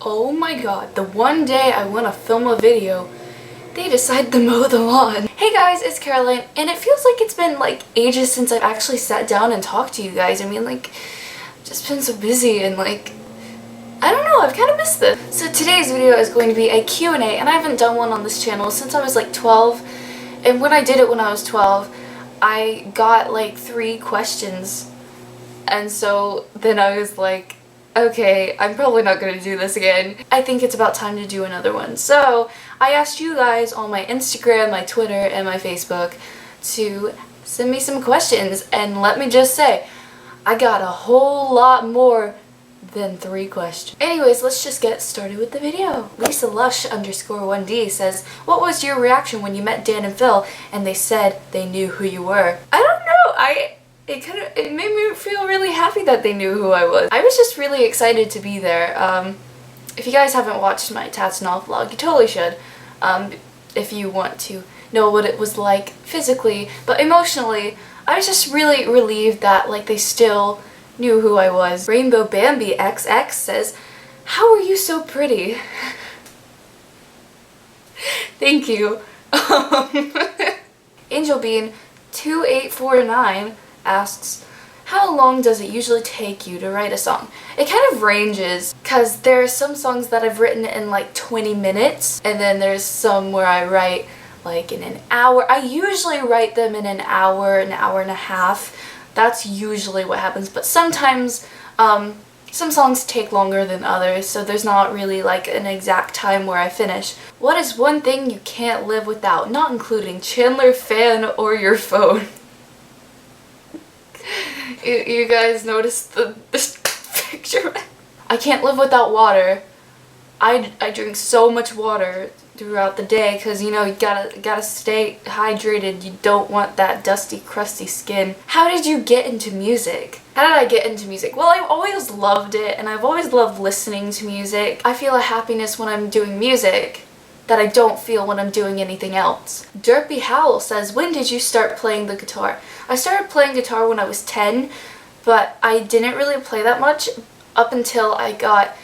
Oh my god, the one day I want to film a video, they decide to mow the lawn. Hey guys, it's Caroline, and it feels like it's been like ages since I've actually sat down and talked to you guys. I mean, like, just been so busy and like, I don't know, I've kind of missed this. So today's video is going to be a Q&A, and I haven't done one on this channel since I was like 12, and when I did it when I was 12, I got like 3 questions, and so then I was like, okay, I'm probably not going to do this again. I think it's about time to do another one. So I asked you guys on my Instagram, my Twitter, and my Facebook to send me some questions, and let me just say, I got a whole lot more than 3 questions. Anyways, let's just get started with the video. Lisa Lush _1D says, what was your reaction when you met Dan and Phil and they said they knew who you were? I don't know, it made me feel really happy that they knew who I was. I was just really excited to be there. If you guys haven't watched my Tats and All vlog, you totally should, if you want to know what it was like physically, but emotionally, I was just really relieved that like they still knew who I was. Rainbow Bambi XX says, how are you so pretty? Thank you. Angel Bean 2849 asks, how long does it usually take you to write a song? It kind of ranges, because there are some songs that I've written in like 20 minutes, and then there's some where I write like in an hour. I usually write them in an hour and a half. That's usually what happens, but sometimes some songs take longer than others, so there's not really like an exact time where I finish. What is one thing you can't live without, not including Chandler fan or your phone? You guys noticed this picture? I can't live without water. I drink so much water throughout the day because, you know, you gotta stay hydrated. You don't want that dusty, crusty skin. How did you get into music? How did I get into music? Well, I've always loved it, and I've always loved listening to music. I feel a happiness when I'm doing music that I don't feel when I'm doing anything else. Derpy Howl says, when did you start playing the guitar? I started playing guitar when I was 10, but I didn't really play that much up until I got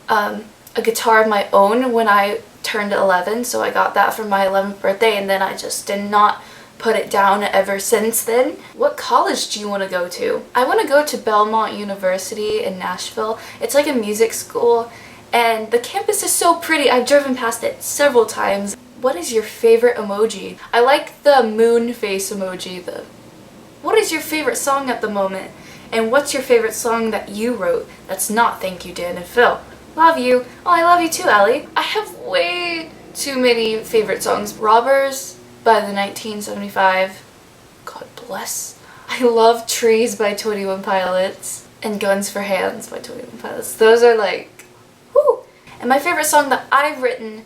a guitar of my own when I turned 11, so I got that for my 11th birthday, and then I just did not put it down ever since then. What college do you want to go to? I want to go to Belmont University in Nashville. It's like a music school, and the campus is so pretty. I've driven past it several times. What is your favorite emoji? I like the moon face emoji. What is your favorite song at the moment? And what's your favorite song that you wrote that's not Thank You, Dan and Phil? Love you. Oh, I love you too, Ellie. I have way too many favorite songs. Robbers by the 1975. God bless. I love Trees by 21 Pilots. And Guns for Hands by 21 Pilots. Those are like, whoo! And my favorite song that I've written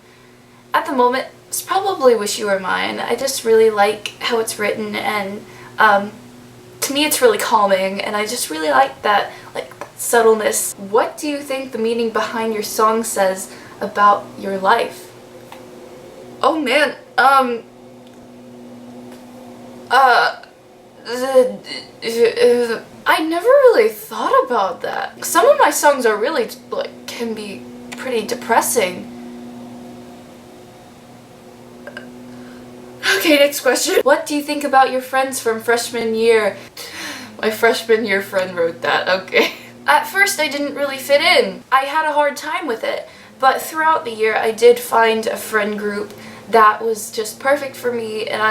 at the moment is probably Wish You Were Mine. I just really like how it's written, and to me it's really calming, and I just really like that, like, subtleness. What do you think the meaning behind your song says about your life? Oh man, I never really thought about that. Some of my songs are really, like, can be pretty depressing. Okay, next question. What do you think about your friends from freshman year? My freshman year friend wrote that, okay. At first I didn't really fit in. I had a hard time with it, but throughout the year I did find a friend group that was just perfect for me, and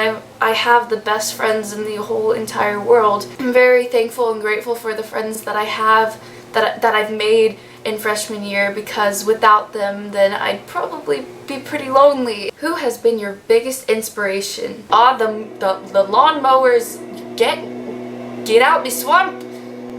I have the best friends in the whole entire world. I'm very thankful and grateful for the friends that I have, that I've made in freshman year, because without them then I'd probably be pretty lonely. Who has been your biggest inspiration? The lawnmowers, get out the swamp!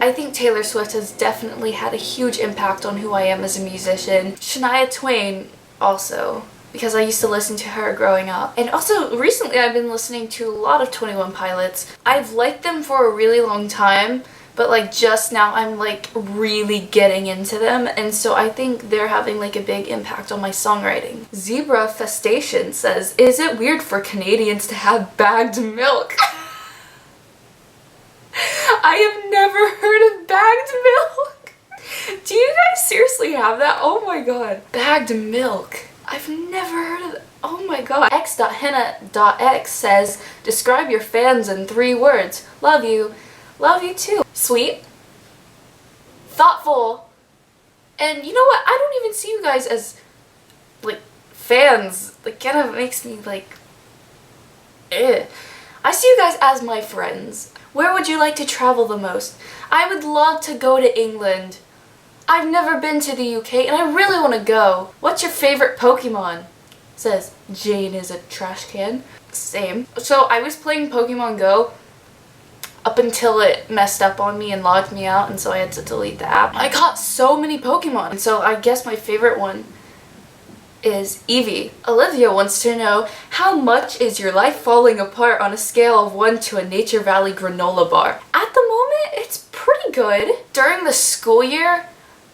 I think Taylor Swift has definitely had a huge impact on who I am as a musician. Shania Twain also, because I used to listen to her growing up. And also recently I've been listening to a lot of 21 Pilots. I've liked them for a really long time, but like just now I'm like really getting into them, and so I think they're having like a big impact on my songwriting. Zebra Festation says, is it weird for Canadians to have bagged milk? I have never heard of bagged milk. Do you guys seriously have that? Oh my god. Bagged milk. I've never heard of that. Oh my god. X.henna.x says, describe your fans in 3 words. Love you. Love you too. Sweet. Thoughtful. And you know what? I don't even see you guys as, like, fans. Like, kind of makes me, like, I see you guys as my friends. Where would you like to travel the most? I would love to go to England. I've never been to the UK and I really want to go. What's your favorite Pokemon? Says Jane is a trash can. Same. So I was playing Pokemon Go up until it messed up on me and logged me out, and so I had to delete the app. I caught so many Pokemon, and so I guess my favorite one is Eevee. Olivia wants to know, how much is your life falling apart on a scale of 1 to a Nature Valley granola bar? At the moment, it's pretty good. During the school year,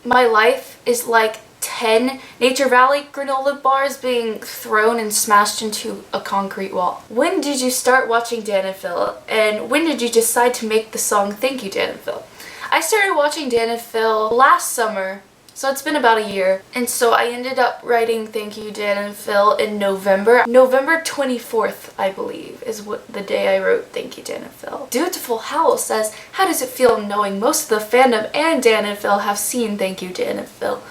my life is like 10 Nature Valley granola bars being thrown and smashed into a concrete wall. When did you start watching Dan and Phil? And when did you decide to make the song Thank You, Dan and Phil? I started watching Dan and Phil last summer, so it's been about a year. And so I ended up writing Thank You, Dan and Phil in November. November 24th, I believe, is what the day I wrote Thank You, Dan and Phil. Dutiful Howl says, how does it feel knowing most of the fandom and Dan and Phil have seen Thank You, Dan and Phil?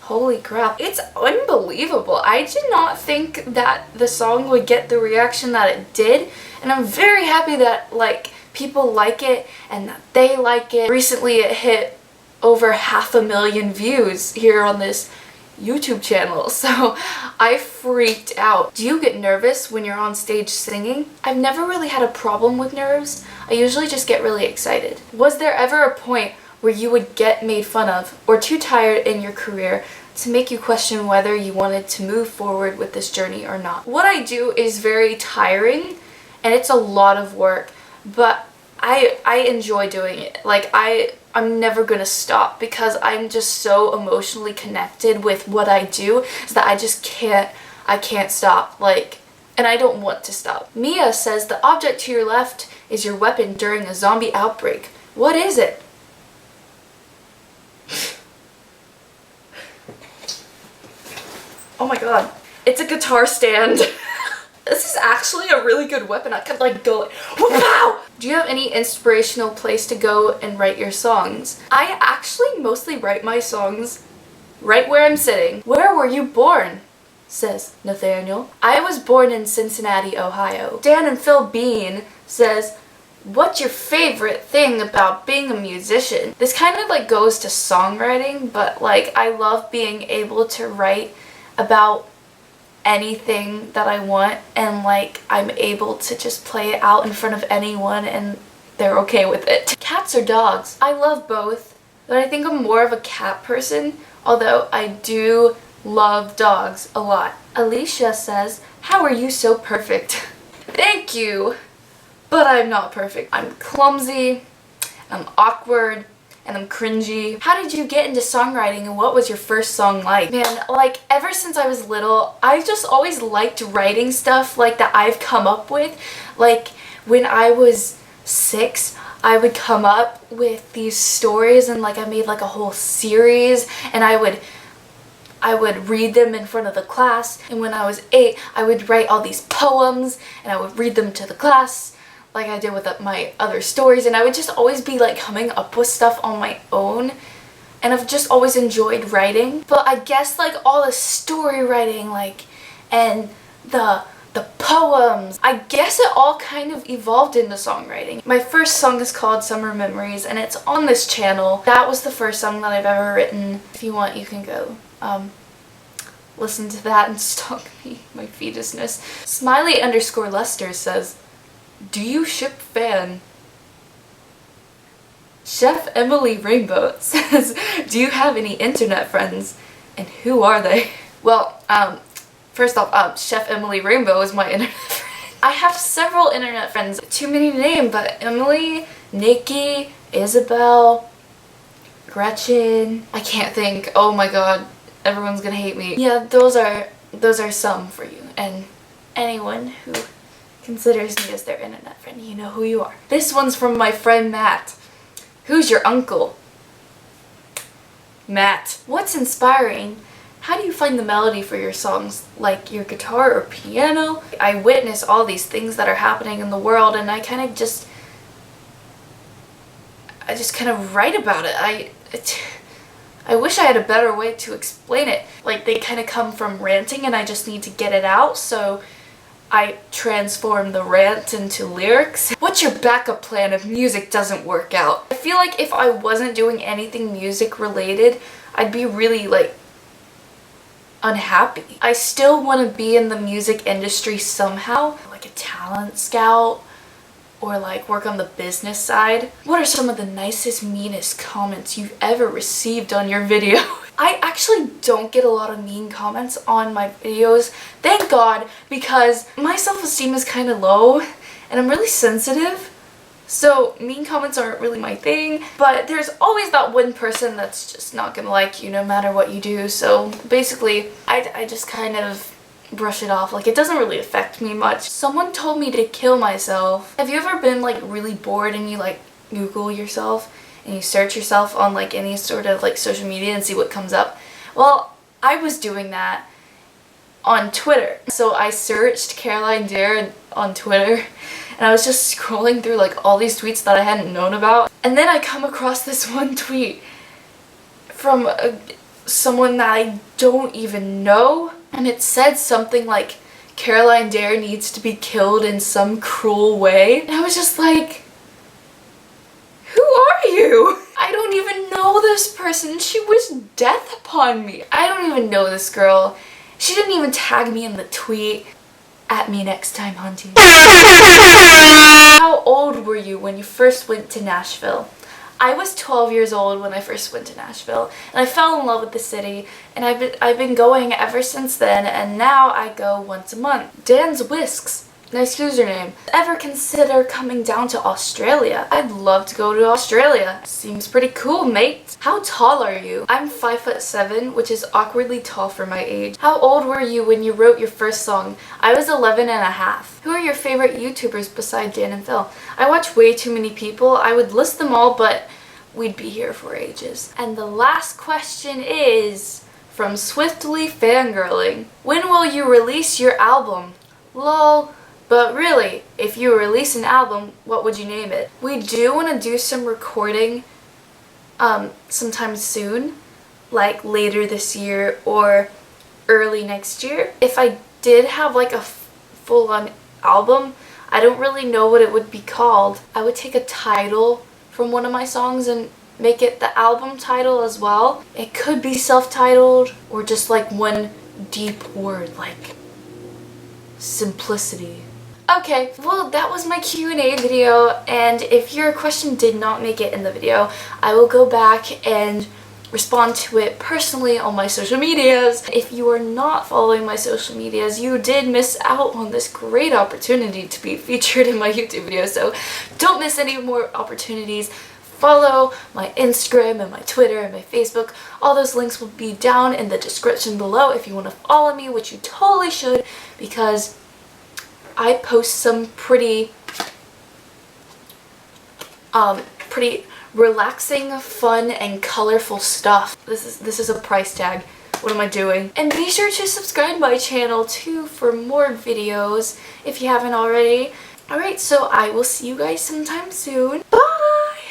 Holy crap. It's unbelievable. I did not think that the song would get the reaction that it did, and I'm very happy that, like, people like it and that they like it. Recently it hit over 500,000 views here on this YouTube channel, so I freaked out. Do you get nervous when you're on stage singing? I've never really had a problem with nerves. I usually just get really excited. Was there ever a point where you would get made fun of or too tired in your career to make you question whether you wanted to move forward with this journey or not? What I do is very tiring and it's a lot of work, but I enjoy doing it. Like, I'm never gonna stop because I'm just so emotionally connected with what I do so that I can't stop. Like, and I don't want to stop. Mia says the object to your left is your weapon during a zombie outbreak. What is it? Oh my god. It's a guitar stand. This is actually a really good weapon. I could like go wow! Do you have any inspirational place to go and write your songs? I actually mostly write my songs right where I'm sitting. Where were you born? Says Nathaniel. I was born in Cincinnati, Ohio. Dan and Phil Bean says, what's your favorite thing about being a musician? This kind of like goes to songwriting, but like I love being able to write about anything that I want, and like I'm able to just play it out in front of anyone and they're okay with it. Cats or dogs? I love both, but I think I'm more of a cat person, although I do love dogs a lot. Alicia says, how are you so perfect? Thank you, but I'm not perfect. I'm clumsy, I'm awkward, and I'm cringy. How did you get into songwriting and what was your first song like? Man, like ever since I was little, I've just always liked writing stuff like that I've come up with. Like when I was 6, I would come up with these stories and like I made like a whole series, and I would read them in front of the class. And when I was 8, I would write all these poems and I would read them to the class like I did with my other stories, and I would just always be like coming up with stuff on my own, and I've just always enjoyed writing. But I guess like all the story writing like and the poems, I guess it all kind of evolved into songwriting. My first song is called Summer Memories and it's on this channel. That was the first song that I've ever written. If you want, you can go listen to that and stalk me, my fetusness. Smiley_Lester says, do you ship fan? Chef Emily Rainbow says, do you have any internet friends? And who are they? Well, first off, Chef Emily Rainbow is my internet friend. I have several internet friends. Too many to name, but Emily, Nikki, Isabel, Gretchen. I can't think. Oh my god, everyone's gonna hate me. Yeah, those are some for you. And anyone who considers me as their internet friend, you know who you are. This one's from my friend Matt. Who's your uncle? Matt, what's inspiring? How do you find the melody for your songs? Like your guitar or piano? I witness all these things that are happening in the world, and I just kind of write about it. I wish I had a better way to explain it. Like, they kind of come from ranting and I just need to get it out, so I transform the rant into lyrics. What's your backup plan if music doesn't work out? I feel like if I wasn't doing anything music related, I'd be really, like, unhappy. I still want to be in the music industry somehow, like a talent scout, or like work on the business side. What are some of the nicest, meanest comments you've ever received on your video? I actually don't get a lot of mean comments on my videos, thank God, because my self-esteem is kind of low and I'm really sensitive. So mean comments aren't really my thing, but there's always that one person that's just not gonna like you no matter what you do. So basically, I just kind of brush it off. Like, it doesn't really affect me much. Someone told me to kill myself. Have you ever been like really bored and you like Google yourself and you search yourself on like any sort of like social media and see what comes up? Well, I was doing that on Twitter. So I searched Caroline Dare on Twitter and I was just scrolling through like all these tweets that I hadn't known about. And then I come across this one tweet from someone that I don't even know. And it said something like, Caroline Dare needs to be killed in some cruel way. And I was just like, who are you? I don't even know this person. She wished death upon me. I don't even know this girl. She didn't even tag me in the tweet. At me next time, hunting. How old were you when you first went to Nashville? I was 12 years old when I first went to Nashville, and I fell in love with the city, and I've been going ever since then, and now I go once a month. Dan's Whisks, nice username. Ever consider coming down to Australia? I'd love to go to Australia. Seems pretty cool, mate. How tall are you? I'm 5'7", which is awkwardly tall for my age. How old were you when you wrote your first song? I was 11 and a half. Who are your favorite YouTubers besides Dan and Phil? I watch way too many people. I would list them all, but we'd be here for ages. And the last question is from Swiftly Fangirling. When will you release your album? Lol. But really, if you release an album, what would you name it? We do want to do some recording sometime soon, like later this year or early next year. If I did have like a full-on album, I don't really know what it would be called. I would take a title from one of my songs and make it the album title as well. It could be self-titled or just like one deep word like simplicity. Okay, well that was my Q&A video, and if your question did not make it in the video, I will go back and respond to it personally on my social medias. If you are not following my social medias, you did miss out on this great opportunity to be featured in my YouTube video, so don't miss any more opportunities. Follow my Instagram and my Twitter and my Facebook. All those links will be down in the description below if you want to follow me, which you totally should, because I post some pretty relaxing, fun, and colorful stuff. This is a price tag. What am I doing? And be sure to subscribe to my channel too for more videos if you haven't already. Alright, so I will see you guys sometime soon. Bye!